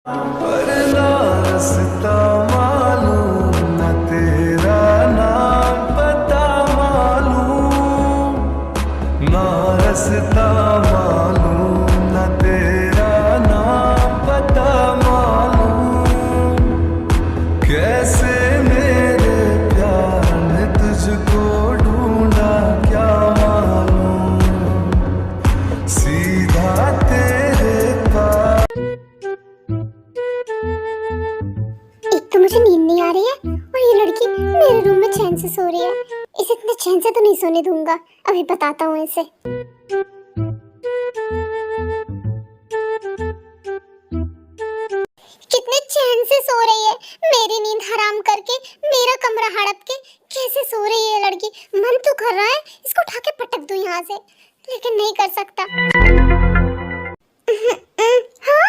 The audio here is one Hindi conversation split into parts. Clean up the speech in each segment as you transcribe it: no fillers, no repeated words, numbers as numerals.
पर रास्ता मालूम न तेरा नाम पता मालूम, ना रास्ता मालूम न तेरा नाम पता मालूम, कैसे मेरे प्यार ने तुझको ढूंढा क्या मालूम, सीधा तेरे पास। एक तो मुझे नींद नहीं आ रही है और ये लड़की मेरे रूम में चैन से सो रही है। इसे इतने चैन से तो नहीं सोने दूंगा, अभी बताता हूँ इसे। कितने चैन से सो रही है, मेरी नींद हराम करके, मेरा कमरा हड़प के कैसे सो रही है ये लड़की। मन तो कर रहा है इसको उठा के पटक दूं यहाँ से, लेकिन नहीं कर सकता। हाँ,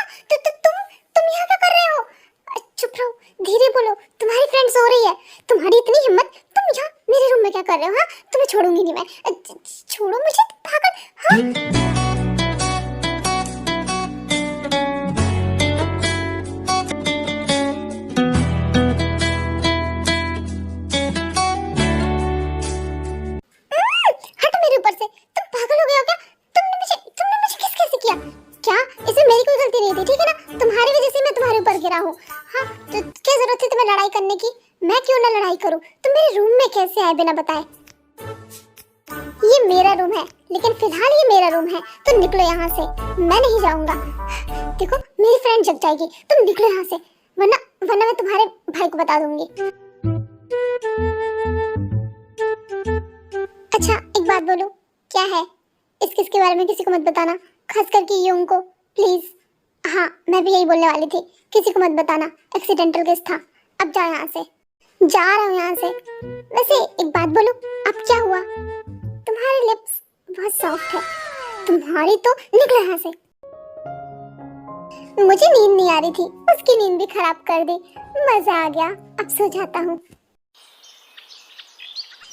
तुम यहाँ क्या कर रहे हो? चुप रहो, धीरे बोलो, तुम्हारी फ्रेंड सो रही है। तुम्हारी इतनी हिम्मत, तुम यहाँ मेरे रूम में क्या कर रहे हो? हाँ, तुम्हें छोड़ूंगी नहीं मैं। छोड़ो मुझे पागल। हाँ? हटो मेरे ऊपर से, तुम पागल हो गए हो क्या? तुमने मुझे किस कैसे किया? क्या इसमें मेरी कोई गलती नहीं थी, ठीक है ना? तुम्हारी वजह से मैं तुम्हारे ऊपर गिरा हूँ। हाँ, तो क्या जरूरत थी तुम्हें लड़ाई करने की? मैं क्यों ना लड़ाई करूँ? तुम मेरे रूम में कैसे आए बिना बताए? ये मेरा रूम है, लेकिन फिलहाल ये मेरा रूम है, तो निकलो यहाँ से। मैं नहीं जाऊंगा। देखो मेरी फ्रेंड जग जाएगी, तुम निकलो यहाँ से, वरना मैं तुम्हारे भाई को बता दूंगी। अच्छा एक बात बोलो, क्या है इस किस के बारे में किसी को मत बताना, खास करके यूं को प्लीज। हाँ मैं भी यही बोलने वाली थी, किसी को मत बताना, एक्सीडेंटल केस था। अब जाओ यहाँ से, जा रहा हूँ यहाँ से। वैसे एक बात बोलो, अब क्या हुआ? तुम्हारी लिप्स बहुत सॉफ्ट है, तुम्हारी तो निकलो यहाँ से। मुझे नींद नहीं आ रही थी, उसकी नींद भी खराब कर दी। मजा आ गया, अब सो जाता हूँ।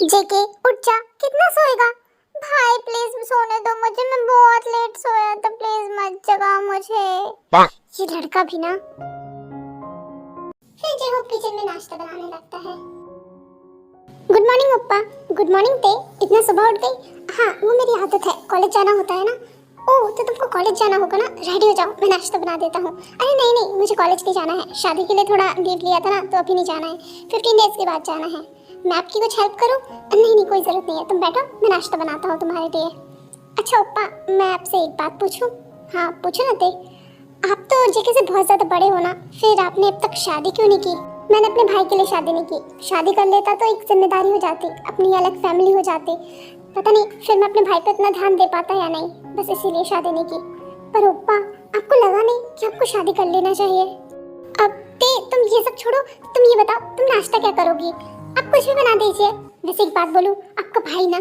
जेके उठ जा, कितना सोएगा? भाई प्लीज सोने दो मुझे, मैं बहुत लेट सोया था, प्लीज मत जगाओ मुझे। ये लड़का भी ना। फिर जो किचन में नाश्ता बनाने लगता है। गुड मॉर्निंग पप्पा। गुड मॉर्निंग ते, इतना सुबह उठ गई? हाँ वो मेरी आदत है, कॉलेज जाना होता है ना। ओह तो तुमको कॉलेज जाना होगा ना, रेडी हो जाओ, मैं नाश्ता बना देता हूँ। अरे नहीं मुझे कॉलेज के जाना है, शादी के लिए थोड़ा लीव लिया था ना, तो अभी नहीं जाना है, 15 डेज के बाद जाना है। मैं आपकी कुछ हेल्प करूं? नहीं कोई ज़रूरत नहीं है, तुम बैठो, मैं नाश्ता बनाता हूँ तुम्हारे लिए। अच्छा ओप्पा, मैं आपसे एक बात पूछूं? हाँ पूछो ना ते। आप तो जेके से बहुत ज़्यादा बड़े हो ना, फिर आपने अब तक शादी क्यों नहीं की? मैंने अपने भाई के लिए शादी नहीं की, शादी कर लेता तो एक जिम्मेदारी हो जाती, अपनी अलग फैमिली हो जाती। पता नहीं फिर मैं अपने भाई पे इतना ध्यान दे पाता या नहीं, बस इसीलिए शादी नहीं की। पर ओप्पा आपको लगा नहीं कि आपको शादी कर लेना चाहिए? अब ते तुम ये सब छोड़ो, तुम ये बताओ तुम नाश्ता क्या करोगी? आप कुछ भी बना दीजिए। वैसे एक बात बोलूं, आपका भाई ना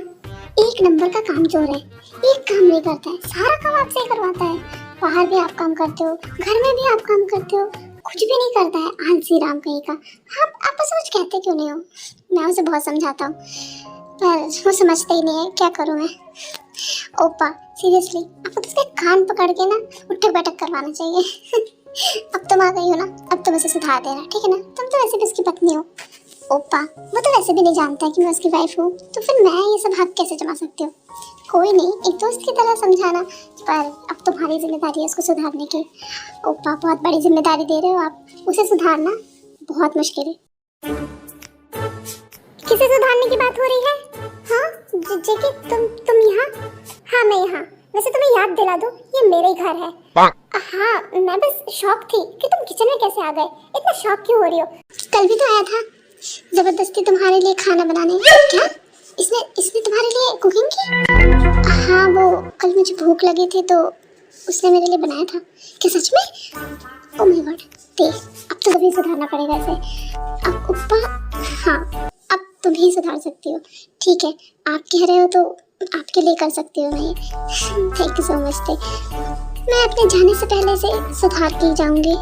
एक नंबर का कामचोर है, एक काम नहीं करता है, सारा काम आपसे ही करवाता है। बाहर भी आप काम करते हो, घर में भी आप काम करते हो, कुछ भी नहीं करता है, आलसी राम कहीं का। आप उसे कुछ कहते क्यों नहीं हो? मैं उसे बहुत समझाता हूँ पर वो समझता ही नहीं है, क्या करूँ मैं? ओप्पा सीरियसली आपको तो उसके कान पकड़ के ना उठक बैठक करवाना चाहिए। अब तुम आ गई हो ना, अब तुम उसे सुधार देना, ठीक है ना? तुम तो वैसे भी उसकी पत्नी हो। ओप्पा वो तो वैसे भी नहीं जानता है कि मैं उसकी वाइफ हूँ, तो फिर मैं ये सब हक कैसे जमा सकती हूँ? कोई नहीं, एक दोस्त की तरह समझाना, पर अब तुम्हारी जिम्मेदारी है उसको सुधारने की। ओप्पा बहुत बड़ी जिम्मेदारी दे रहे हो आप, उसे सुधारना बहुत मुश्किल है। किसे सुधारने की बात हो रही है? हाँ जेके तुम यहाँ? हाँ मैं यहाँ। वैसे तुम्हें याद दिला दूं, ये मेरा ही घर है। हाँ मैं बस शॉक थी कि तुम किचन में कैसे आ गए, इतना शॉक क्यों हो रही हो? कल भी तो आया था जबरदस्ती तुम्हारे लिए खाना बनाने। क्या इसने तुम्हारे लिए कुकिंग की? हाँ वो कल मुझे भूख लगी थी तो उसने मेरे लिए बनाया था। क्या सच में? ओह माय गॉड, देख अब तो तुम्हें सुधारना पड़ेगा इसे। अब उपा हाँ अब तुम ही सुधार सकती हो, ठीक है? आप कह रहे हो तो आपके लिए कर सकती हूँ मैं। Thank you so much. मैं अपने जाने से पहले से सुधार की जाऊंगी।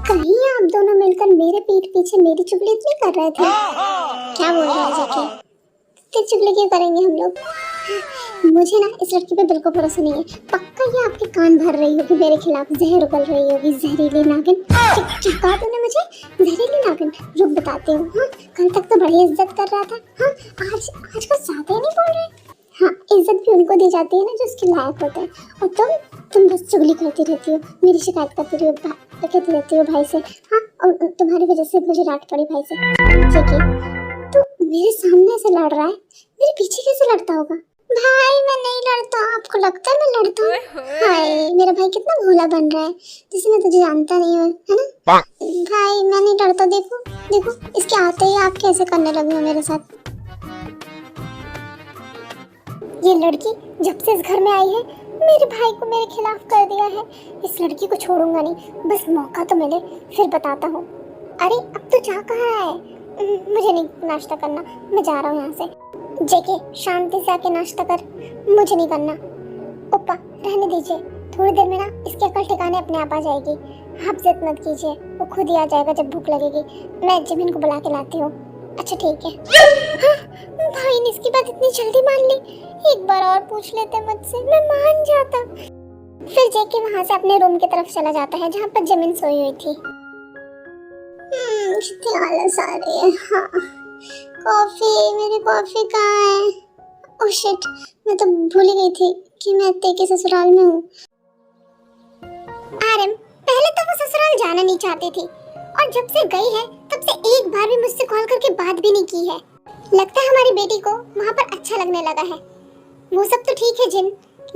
कहीं आप दोनों मिलकर मेरे पीठ पीछे मेरी चुगली क्यों कर रहे थे? क्या बोल रहे हैं जेके? तेरी चुगली क्यों करेंगे हम लोग? मुझे ना इस लड़की पे बिल्कुल भरोसा नहीं है। पक्का ये आपके कान भर रही होगी, मेरे खिलाफ जहर उगल रही होगी। जहरीली नागिन, कहा तूने मुझे जहरीली नागिन? रुक बताती हूँ। हाँ, कल तक तो बड़ी इज्जत कर रहा था। हाँ, आज कुछ ज्यादा ही नहीं बोल रहे। हाँ, इज्जत भी उनको दी जाती है ना जो उसके लायक होते हैं। और तुम बस चुगली करती रहती हो, मेरी शिकायत करती रहती हो भाई से। हाँ, और तुम्हारी वजह से मुझे डांट पड़ी भाई से। ठीक है, तो मेरे सामने से लड़ रहा है, मेरे पीछे कैसे लड़ता होगा? भाई मैं नहीं लड़ता, आपको लगता है मैं लड़ता हूँ? हाय, मेरा भाई कितना भोला बन रहा है, जिसे मैं तुझे जानता नहीं हूँ, है ना? भाई मैं नहीं लड़ता। देखो इसके आते ही आप कैसे करने लगे हो मेरे साथ। ये लड़की जब से इस घर में आई है मेरे भाई को मेरे खिलाफ कर दिया है। इस लड़की को छोड़ूंगा नहीं, बस मौका तो मिले फिर बताता हूँ। अरे अब तो जा कहाँ है? मुझे नहीं नाश्ता करना, मैं जा रहा हूँ यहाँ से। जेके शांति से आके नाश्ता कर, मुझे नहीं करना। ओप्पा रहने दीजिए, थोड़ी देर में ना इसकी अकल ठिकाने अपने आप आ जाएगी। आप जिद मत कीजिए, वो खुद ही आ जाएगा जब भूख लगेगी। मैं जिमिन को बुला के लाती हूँ। अच्छा ठीक है। हाँ, भाई ने इसकी बात इतनी जल्दी मान ली। एक बार और पूछ लेते मुझसे, मैं मान जाता। फिर जेके वहाँ से अपने रूम की तरफ चला जाता है जहाँ पर जिमिन सोई हुई थी। कितनी आलस आ रही है। हाँ, मेरी कॉफी कहाँ है? ओह शिट, मैं तो भूल ही गई थी कि मैं अत्ते के ससुराल में हूँ। आरम पहले तो वो ससुराल जाना नहीं चाहती थी और जब से गई है तब से एक बार भी मुझसे कॉल करके बात भी नहीं की है। लगता है हमारी बेटी को वहाँ पर अच्छा लगने लगा है। वो सब तो ठीक है जिन,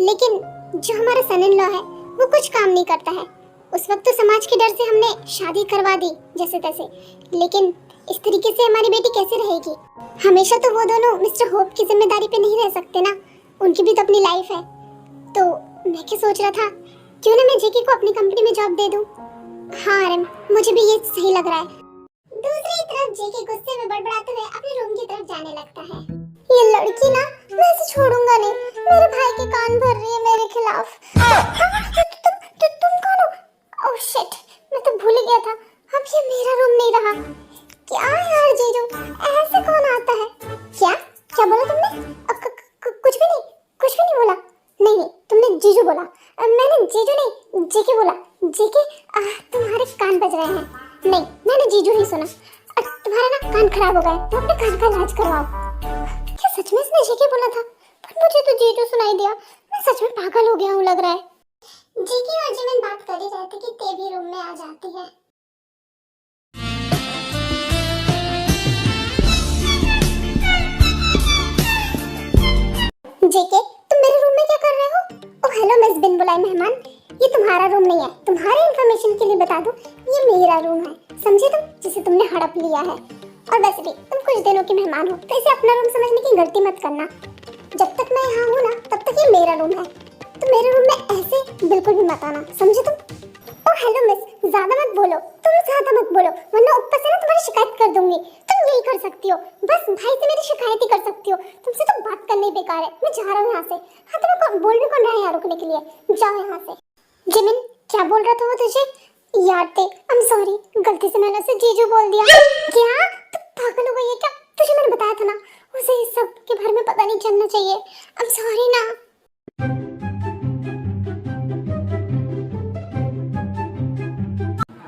लेकिन जो हमारा सन इन लॉ है वो कुछ काम नहीं करता है। उस वक्त तो समाज के डर से हमने शादी करवा दी जैसे तैसे, लेकिन इस तरीके से हमारी बेटी कैसे रहेगी? हमेशा तो वो दोनों मिस्टर होप की जिम्मेदारी पे नहीं रह सकते ना, उनकी भी तो अपनी लाइफ है। तो मैं क्या सोच रहा था, क्यों ना मैं जेके को अपनी कंपनी में जॉब दे दूं? हाँ आरम, मुझे भी ये सही लग रहा है। दूसरी तरफ जेके गुस्से में बड़बड़ाते हुए अपने रूम की तरफ जाने लगता है। ये लड़की ना, मैं इसे छोड़ूंगा नहीं। मेरे भाई के कान भर रही है मेरे खिलाफ। तुम कौन हो? ओह शिट, मैं तो भूल गया था, अब ये मेरा रूम नहीं रहा। क्या यार जीजू, ऐसे कौन आता है? क्या बोला तुमने? कुछ भी नहीं बोला। नहीं, तुमने जीजू बोला। मैंने जीजू नहीं जेके बोला। जेके तुम्हारे कान बज रहे हैं। नहीं, मैंने जीजू ही सुना। तुम्हारा ना कान खराब हो गया, तो अपने कान का इलाज करवाओ। क्या सच में इसने जेके बोला था? पर मुझे तो जीजू सुनाई दिया। मैं सच में पागल हो गया हूँ लग रहा है। जेके और जिमिन बात कर ही रहे थे कि ते भी रूम में आ जाती है। जेके, तुम मेरे रूम में क्या कर रहे हो? ओह हेलो मिस बिन बुलाए मेहमान, ये तुम्हारा रूम नहीं है। तुम्हारे इंफॉर्मेशन के लिए बता दूं, ये मेरा रूम है, समझे तुम, जिसे तुमने हड़प लिया है। और वैसे भी तुम कुछ दिनों की मेहमान हो, तो इसे अपना रूम समझने की गलती मत करना। जब तक मैं यहाँ हूँ ना, तब तक ये मेरा रूम है। तो मेरे रूम में ऐसे बिल्कुल भी मत आना, समझे तुम? ओह हेलो मिस, ज्यादा मत बोलो, वरना ऊपर से ना तुम्हारी शिकायत कर दूंगी। तुम यही कर सकती हो, बस भाई से मेरी शिकायत ही कर सकती हो। तुमसे तो बात करनी बेकार है। मैं जा रहा हूँ यहाँ से। हाँ, तुम्हें बोल भी कौन रहा है यहाँ रुकने के लिए? जाओ यहाँ से। जिमिन, क्या बोल रहा था वो तुझे? यार ते, आई एम सॉरी, गलती से मैंने उसे जीजू बोल दिया। क्या तू पागल हो गई है क्या? तुझे मैंने बताया था ना, उसे इस सब के बारे में पता नहीं चलना चाहिए। आई एम सॉरी ना।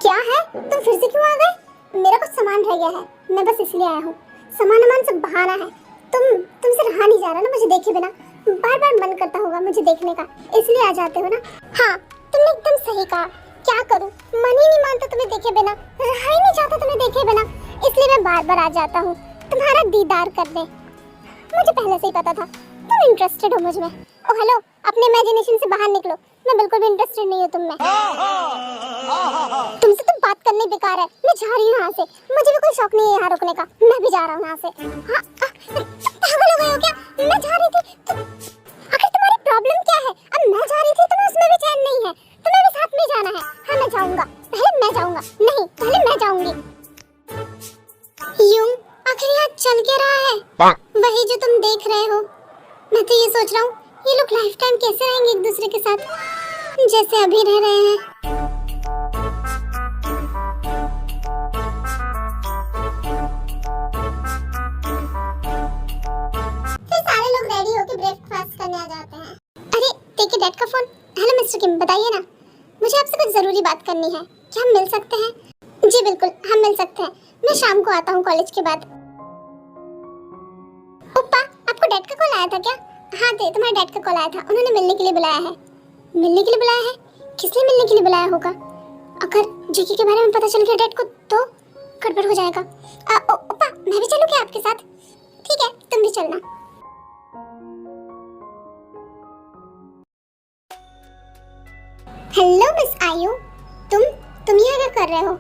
क्या है, तुम फिर से क्यों आ गए? मेरा कुछ सामान रह गया है, मैं बस इसलिए आया हूँ। सामान सब बहाना है। तुमसे रहा नहीं जा रहा ना मुझे देखे बिना। बार मन करता होगा मुझे देखने का, इसलिए आ जाते हो ना? हाँ, तुमने एकदम सही कहा। क्या करूँ, मन ही नहीं मानता तुम्हें देखे बिना, रहा ही नहीं जाता तुम्हें देखे बिना, इसलिए मैं बार आ जाता हूँ तुम्हारा दीदार करने। मुझे पहले से ही पता था तुम इंटरेस्टेड हो मुझ में। ओ हेलो, अपने इमेजिनेशन से बाहर निकलो, मैं बिल्कुल भी इंटरेस्टेड नहीं हूँ तुम में। तुमसे तो बात करनी बेकार है, मैं जा रही हूँ यहाँ से। मुझे भी कोई शौक नहीं है यहाँ रुकने का, मैं भी जा रहा हूँ यहाँ से। हाँ, पागल हो गए हो क्या? मैं जा रही थी तो आखिर तुम्हारी प्रॉब्लम क्या है? अब मैं जा रही थी, तुम्हें उसमें भी चैन नहीं है, तुम्हें भी साथ में जाना है। हाँ मैं जाऊँगा, पहले मैं जाऊँगा। नहीं, पहले मैं जाऊँगी। यूं आखिर यहाँ चल क्या रहा है? वही जो तुम देख रहे हो। मैं तो ये सोच रहा हूँ ये लोग लाइफ टाइम कैसे रहेंगे एक दूसरे के साथ, जैसे अभी रह रहे हैं। फिर सारे लोग रेडी होके ब्रेकफास्ट करने आ मिस्टर किम बताइए ना, मुझे आपसे कुछ ज़रूरी बात करनी है। क्या हम मिल सकते हैं? जी बिल्कुल, हम मिल सकते हैं। मैं शाम को आता हूँ कॉलेज के बाद। ओप्पा, आपको डैड का कॉल आया था क्या? हाँ ते, तुम्हारे डैड का कॉल आया था। उन्होंने मिलने के लिए बुलाया है। मिलने के लिए बुलाया है? किस लिए मिलने के लिए बुलाया होगा? अगर जेके के बारे में पता चल गया डैड को तो गड़बड़ हो जाएगा। ओप्पा, मैं भी चलूँ क्या आपके साथ? ठीक है, तुम भी चलना। हेलो मिस आयु, तुम यहाँ क्या कर रहे हो?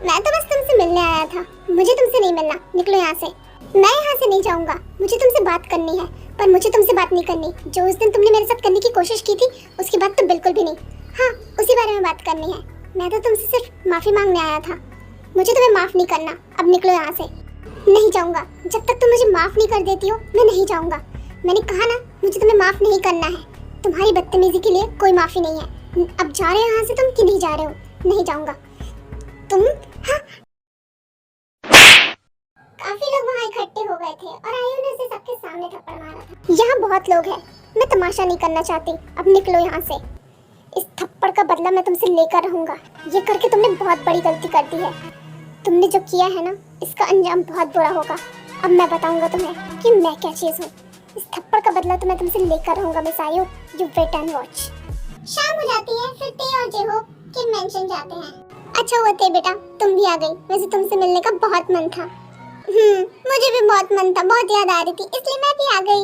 मैं तो बस तुमसे मिलने आया था। मुझे तुमसे नहीं मिलना, निकलो यहाँ से। मैं यहाँ से नहीं जाऊँगा, मुझे तुमसे बात करनी है। पर मुझे तुमसे बात नहीं करनी जो उस दिन तुमने मेरे साथ करने की कोशिश की थी, उसके बाद तो बिल्कुल भी नहीं। हाँ, उसी बारे में बात करनी है। मैं तो तुमसे सिर्फ माफ़ी मांगने आया था। मुझे तुम्हें माफ़ नहीं करना, अब निकलो यहाँ से। नहीं जाऊँगा, जब तक तुम मुझे माफ़ नहीं कर देती हो मैं नहीं जाऊँगा। मैंने कहा ना, मुझे तुम्हें माफ़ नहीं करना है। तुम्हारी बदतमीजी के लिए कोई माफ़ी नहीं है। अब जा रहे हो यहाँ से तुम कि नहीं जा रहे हो? नहीं जाऊँगा। तुम हाँ, काफी लोग वहाँ इकट्ठे हो गए थे और आयु ने उसे सबके सामने थप्पड़ मारा था। यहाँ बहुत लोग हैं, मैं तमाशा नहीं करना चाहती। अब निकलो यहाँ से। इस थप्पड़ का बदला मैं तुमसे लेकर रहूंगा। ये करके तुमने बहुत बड़ी गलती कर दी है। तुमने जो किया है ना, इसका अंजाम बहुत बुरा होगा। अब मैं बताऊंगा तुम्हें कि मैं क्या चीज़ हूँ। इस थप्पड़ का बदला तो मैं तुमसे लेकर रहूंगा miss Aayu. You wait and watch. शाम हो जाती है, फिर ते और जेहो के मेंशन जाते हैं। अच्छा हुआ ते बेटा, तुम भी आ गई। वैसे तुमसे मिलने का बहुत मन था। मुझे भी बहुत मन था, बहुत याद आ रही थी, इसलिए मैं भी आ गई।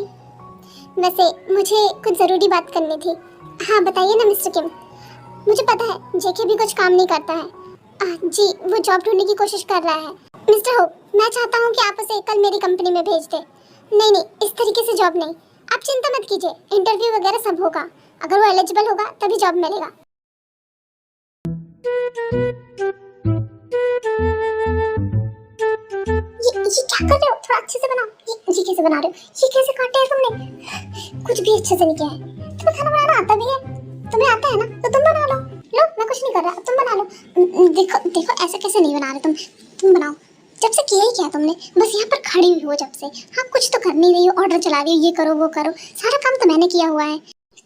वैसे मुझे कुछ ज़रूरी बात करनी थी। हाँ बताइए ना मिस्टर किम। मुझे पता है जेके भी कुछ काम नहीं करता है। जी, वो जॉब ढूंढने की कोशिश कर रहा है। मिस्टर हो, मैं चाहता हूँ कि आप उसे कल मेरी कंपनी में भेज दें। नहीं, इस तरीके से जॉब नहीं। आप चिंता मत कीजिए, इंटरव्यू वगैरह सब होगा। अगर वो एलिजिबल होगा तभी जॉब मिलेगा। ये क्या कर रहे हो? थोड़ा अच्छे से बनाओ। ये कैसे बना रहे हो? ये कैसे काटे हैं तुमने? कुछ भी अच्छे से नहीं किया है। तुम्हें खाना बनाना आता भी है? तुम्हें आता है ना, तो तुम बना लो। लो, मैं कुछ नहीं कर रहा, तुम बना लो। देखो ऐसे कैसे नहीं बना रहे तुम बनाओ। जब से किया ही क्या तुमने? बस यहाँ पर खड़ी हुई हो जब से। हाँ, कुछ तो कर नहीं रही हो, ऑर्डर चला रही हो, ये करो वो करो। सारा काम तो मैंने किया हुआ है।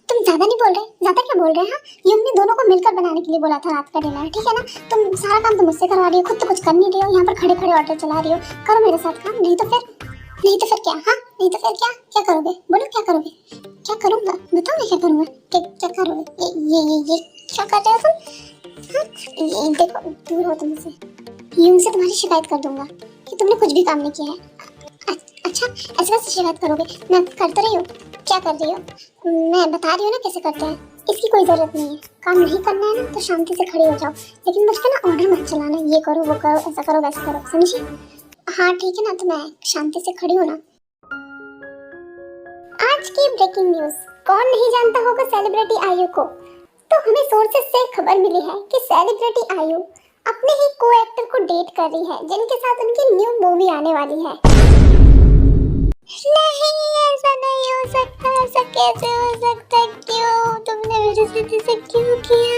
तुम ज्यादा नहीं बोल रहे? ज्यादा क्या बोल रहे हैं? ये हमने दोनों को मिलकर बनाने के लिए बोला था रात का डिनर, ठीक है ना? तुम सारा काम तो मुझसे करवा रही हो, खुद तो कुछ कर नहीं रही हो। यहाँ पर खड़े खड़े ऑर्डर चला रही हो। करो मेरे साथ काम, नहीं तो फिर क्या? हाँ, नहीं तो फिर क्या करोगे? बोलो क्या करोगे? क्या करूँगा बताओ, मैं क्या करूँगा? क्या करोगे? ये क्या कर रहे हो तुम? हाँ, ये देखो, दूर हो तुमसे। यूं से तुम्हारी शिकायत कर दूंगा कि तुमने कुछ भी काम नहीं किया है। अच्छा, ऐसे कैसे शिकायत करोगे? मैं कर तो रही हूँ। क्या कर रही हो? मैं बता रही हूँ ना कैसे करते हैं। इसकी कोई जरूरत नहीं है। काम नहीं करना है ना तो शांति से खड़े हो जाओ, लेकिन मुझ पे ना ऑर्डर मत चलाना। ये करो वो करो, ऐसा करो वैसा करो, समझी? हाँ ठीक है ना, तो मैं शांति से खड़ी हूँ ना। आज की ब्रेकिंग न्यूज। कौन नहीं जानता होगा सेलिब्रिटी आयु को? तो हमें सोर्सेस से खबर मिली है कि सेलिब्रिटी आयु अपने ही को एक्टर को डेट कर रही है, जिनके साथ उनकी न्यू मूवी आने वाली है। नहीं, ऐसा नहीं हो सकता। ऐसा कैसे हो सकता? क्यों? तुमने मेरे साथ ऐसा क्यों किया?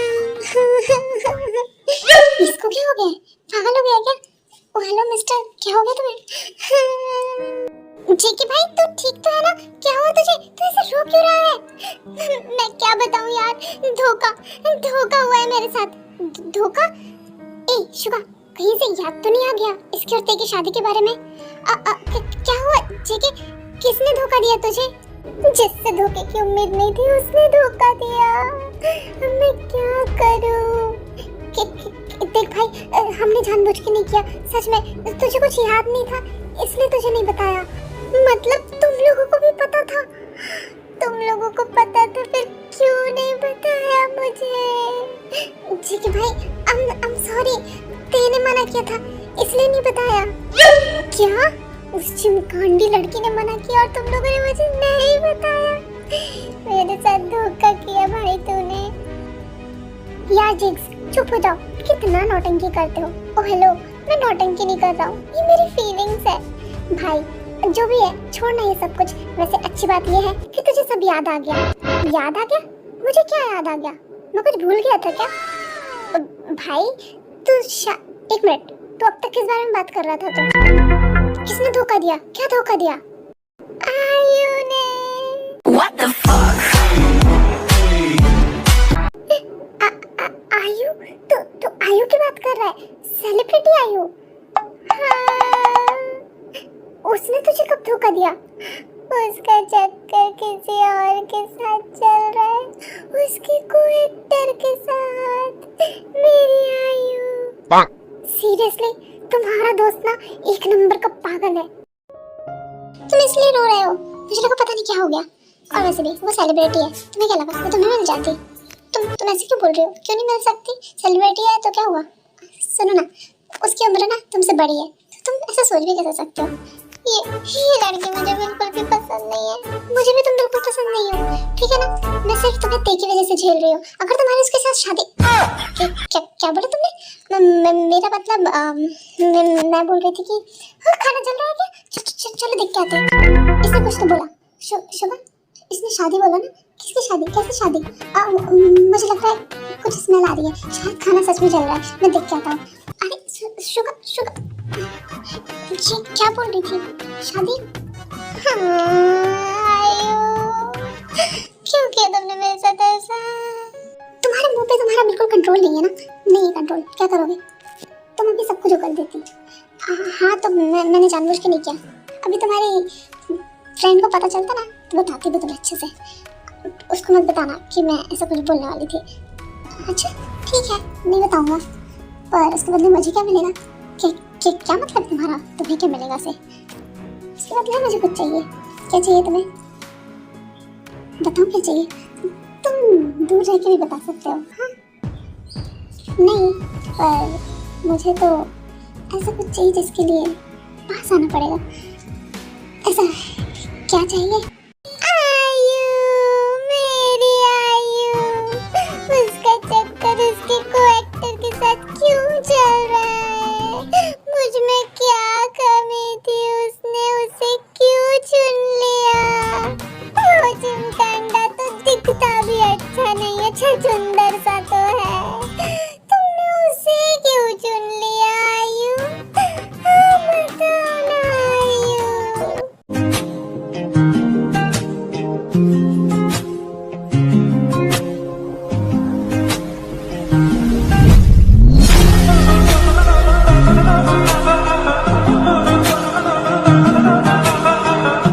इसको क्या हो गया? पागल हो गया क्या? ओ हेलो मिस्टर, क्या हो गया तुम्हें? जेके भाई, तू ठीक तो है ना? क्या हुआ तुझे? तू ऐसे रो क्यों रहा है? मैं क्या बताऊं यार, धोखा हुआ है मेरे साथ। धोखा? ए शुगा, कहीं से याद तो नहीं आ गया इसके और तेरी शादी के बारे में? क्या हुआ जेके? किसने धोखा दिया तुझे? जिससे धोखे की उम्मीद नहीं थी उसने धोखा दिया। मैं क्या करूं? देख भाई, हमने जानबूझ के नहीं किया। सच में तुझे कुछ याद नहीं था इसलिए तुझे नहीं बताया। मतलब तुम लोगों को भी पता था? तुम लोगों को पता था फिर क्यों नहीं बताया मुझे? जेके भाई, I'm sorry, तेने मना किया था इसलिए नहीं बताया। क्या? उस चिमकांडी लड़की ने मना किया और तुम लोगों ने मुझे नहीं बताया? मेरे साथ धोखा किया भाई तूने। यार जिग्स, चुप हो जाओ। कितना नौटंकी करते हो। ओ हेलो, मैं नौटंकी नहीं कर रहा हूँ, ये मेरी फीलिंग्स है। भाई जो भी है, छोड़ना ये सब कुछ। वैसे अच्छी बात ये है कि तुझे सब याद आ गया। याद आ गया? मुझे क्या याद आ गया? मैं कुछ भूल गया था क्या? भाई तू एक मिनट, तू अब तक किस बारे में बात कर रहा था? तो किसने धोखा दिया? क्या धोखा दिया? आयु ने। What the fuck? की बात कर रहा है? सेलिब्रिटी आयु? हाँ, उसने तुझे कब धोखा दिया? उसका चक्कर किसी और के साथ चल रहा है, उसके को-एक्टर के साथ, मेरी आयु। सीरियसली तुम्हारा दोस्त ना एक नंबर का पागल है। तुम इसलिए रो रहे हो? मुझे लगा पता नहीं क्या हो गया। और वैसे भी वो सेलिब्रिटी है, तुम्हें क्या लगा वो तुम्हें मिल जाती? तुम ऐसे क्यों बोल रही हो? क्यों नहीं मिल सकती? सेलिब्रिटी है तो क्या हुआ? सुनो ना, उसकी उम्र ना तुमसे बड़ी है, तो तुम ऐसा सोच भी कैसे सकते हो? ये लड़की मुझे बिल्कुल भी पसंद नहीं है। मुझे भी तुम बिल्कुल पसंद नहीं हो, ठीक है ना? मैं सिर्फ तुम्हें ते की वजह से झेल रही हूँ। अगर तुम्हारी उसके साथ शादी क्या बोला तुमने? मेरा मतलब मैं बोल रही थी कि खाना चल रहा है क्या? चलो देख के आते हैं। इसने कुछ तो बोला। शुभा, इसने शादी बोला ना? किसकी शादी? कैसे शादी? मुझे लग रहा है कुछ स्मेल आ रही है, शायद खाना सच में जल रहा है। मैं देख के आता हूँ। अरे शुभा, ये क्या बोल रही थी? शादी? क्यों किया तुमने मेरे साथ ऐसा? तुम्हारे मुंह पे तुम्हारा बिल्कुल कंट्रोल नहीं है ना? नहीं है कंट्रोल, क्या करोगे? तुम अभी सब कुछ उगल देती। हाँ तो मैंने जानबूझ के नहीं किया। अभी तुम्हारी फ्रेंड को पता चलता ना तो बताती भी तुम्हें अच्छे से। उसको मत बताना कि मैं ऐसा कुछ बोलने वाली थी। अच्छा ठीक है, नहीं बताऊंगा, पर उसके बदले मुझे क्या मिलेगा? क्या मतलब तुम्हारा? तुम्हें क्या मिलेगा से? उसके बदले मुझे कुछ चाहिए। क्या चाहिए तुम्हें? बताओ क्या चाहिए? तुम दूर रह के भी बता सकते हो। हाँ नहीं, पर मुझे तो ऐसा कुछ चाहिए जिसके लिए पास आना पड़ेगा। ऐसा क्या चाहिए? आयु, मेरी आयु, उसका चक्कर उसके को-एक्टर के साथ क्यों चल रहा है? मुझ में क्या कमी थी? उसने उसे क्यों चुन लिया? वो चिमकांडा तो दिखता भी अच्छा नहीं है, छछूंदर